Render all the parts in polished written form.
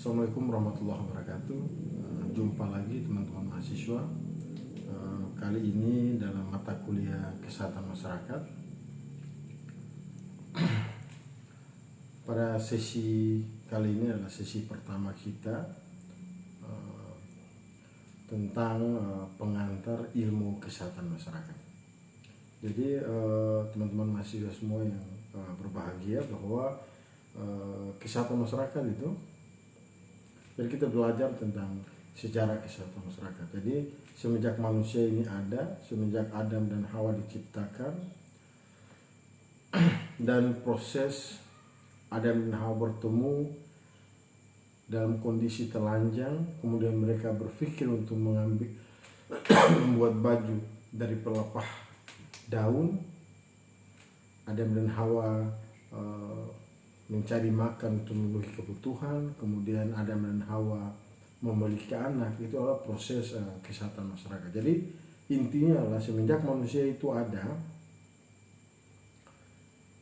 Assalamualaikum warahmatullahi wabarakatuh. Jumpa lagi teman-teman mahasiswa. Kali ini dalam mata kuliah Kesehatan Masyarakat. Pada sesi kali ini adalah sesi pertama kita tentang pengantar ilmu kesehatan masyarakat. Jadi teman-teman mahasiswa semua yang berbahagia bahwa kesehatan masyarakat itu, jadi kita belajar tentang sejarah kesehatan masyarakat. Jadi semenjak manusia ini ada, semenjak Adam dan Hawa diciptakan, dan proses Adam dan Hawa bertemu dalam kondisi telanjang, kemudian mereka berpikir untuk membuat baju dari pelepah daun. Adam dan Hawa mencari makan untuk memenuhi kebutuhan, kemudian Adam dan Hawa memiliki anak. Itu adalah proses kesehatan masyarakat. Jadi intinya adalah semenjak manusia itu ada,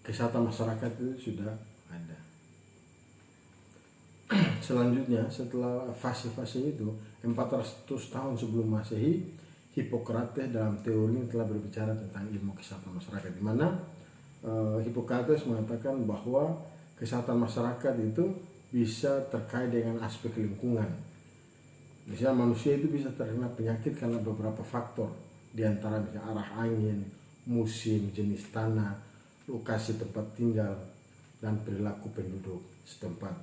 kesehatan masyarakat itu sudah ada. Selanjutnya setelah fase-fase itu, 400 tahun sebelum Masehi, Hippocrates dalam teori telah berbicara tentang ilmu kesehatan masyarakat, di mana Hippocrates mengatakan bahwa kesehatan masyarakat itu bisa terkait dengan aspek lingkungan. Misalnya manusia itu bisa terkena penyakit karena beberapa faktor, diantara misalnya arah angin, musim, jenis tanah, lokasi tempat tinggal, dan perilaku penduduk setempat.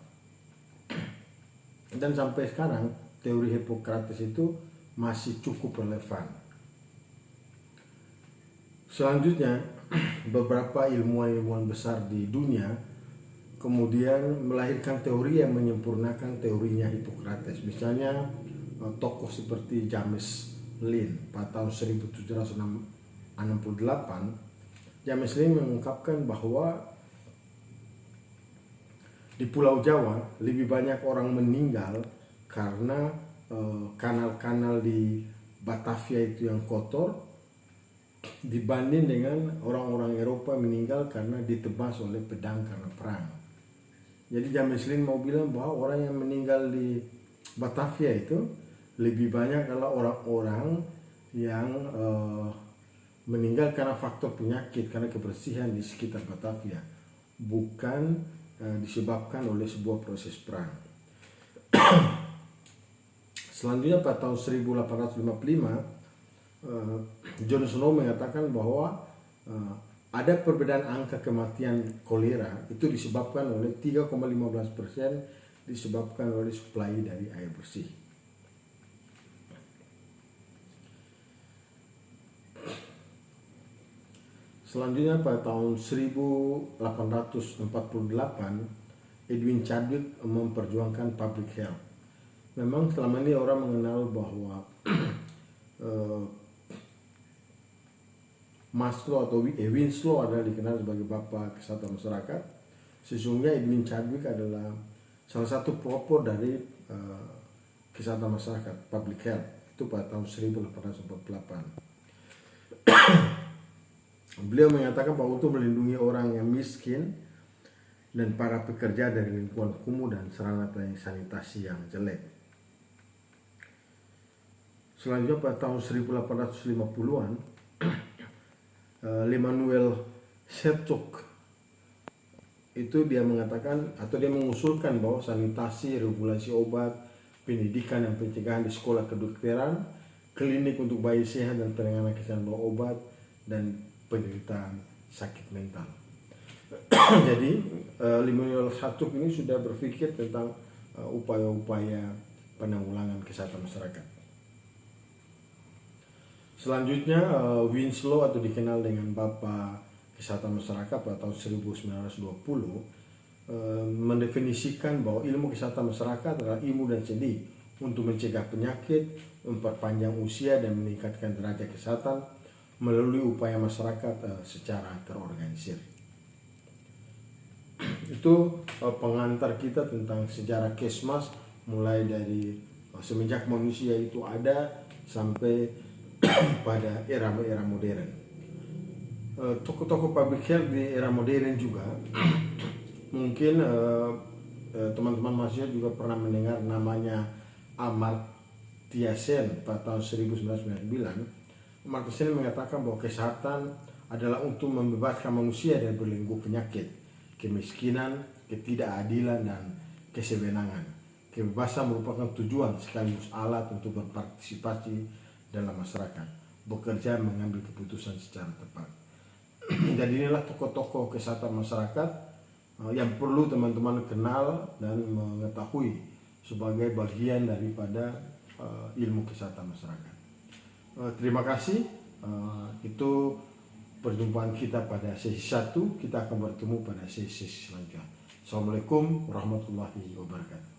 Dan sampai sekarang teori Hippocrates itu masih cukup relevan. Selanjutnya beberapa ilmuwan besar di dunia kemudian melahirkan teori yang menyempurnakan teorinya Hippocrates. Misalnya tokoh seperti James Lind pada tahun 1768. James Lind mengungkapkan bahwa di Pulau Jawa lebih banyak orang meninggal karena kanal-kanal di Batavia itu yang kotor, dibanding dengan orang-orang Eropa meninggal karena ditebas oleh pedang karena perang. Jadi James Lind mau bilang bahwa orang yang meninggal di Batavia itu lebih banyak adalah orang-orang yang meninggal karena faktor penyakit, karena kebersihan di sekitar Batavia, bukan disebabkan oleh sebuah proses perang. Selanjutnya pada tahun 1855, John Snow mengatakan bahwa ada perbedaan angka kematian kolera itu disebabkan oleh 3,15% disebabkan oleh suplai dari air bersih. Selanjutnya pada tahun 1848, Edwin Chadwick memperjuangkan public health. Memang selama ini orang mengenal bahwa Maslow atau Winslow adalah dikenal sebagai bapak kesehatan masyarakat. Sesungguhnya Edwin Chadwick adalah salah satu pelopor dari kesehatan masyarakat, public health, itu pada tahun 1848. Beliau mengatakan bahwa untuk melindungi orang yang miskin dan para pekerja dari lingkungan kumuh dan sarana sanitasi yang jelek. Selanjutnya pada tahun 1850-an, Lemuel Shercock itu dia mengatakan atau dia mengusulkan bahwa sanitasi, regulasi obat, pendidikan dan pencegahan di sekolah kedokteran, klinik untuk bayi sehat dan penanganan kesehatan obat dan penderitaan sakit mental. Jadi Lemuel Shercock ini sudah berpikir tentang upaya-upaya penanggulangan kesehatan masyarakat. Selanjutnya Winslow atau dikenal dengan Bapak Kesehatan Masyarakat pada tahun 1920 mendefinisikan bahwa ilmu kesehatan masyarakat adalah ilmu dan seni untuk mencegah penyakit, memperpanjang usia dan meningkatkan derajat kesehatan melalui upaya masyarakat secara terorganisir. Itu pengantar kita tentang sejarah Kesmas, mulai dari semenjak manusia itu ada sampai pada era modern. Tokoh-tokoh public health di era modern juga mungkin teman-teman mahasiswa juga pernah mendengar namanya Amartya Sen pada tahun 1999. Amartya Sen mengatakan bahwa kesehatan adalah untuk membebaskan manusia dari belenggu penyakit, kemiskinan, ketidakadilan, dan kesewenangan. Kebebasan merupakan tujuan sekaligus alat untuk berpartisipasi dalam masyarakat, bekerja, mengambil keputusan secara tepat. Jadi inilah tokoh-tokoh kesehatan masyarakat yang perlu teman-teman kenal dan mengetahui sebagai bagian daripada ilmu kesehatan masyarakat. Terima kasih. Itu perjumpaan kita pada sesi 1. Kita akan bertemu pada sesi selanjutnya. Assalamualaikum warahmatullahi wabarakatuh.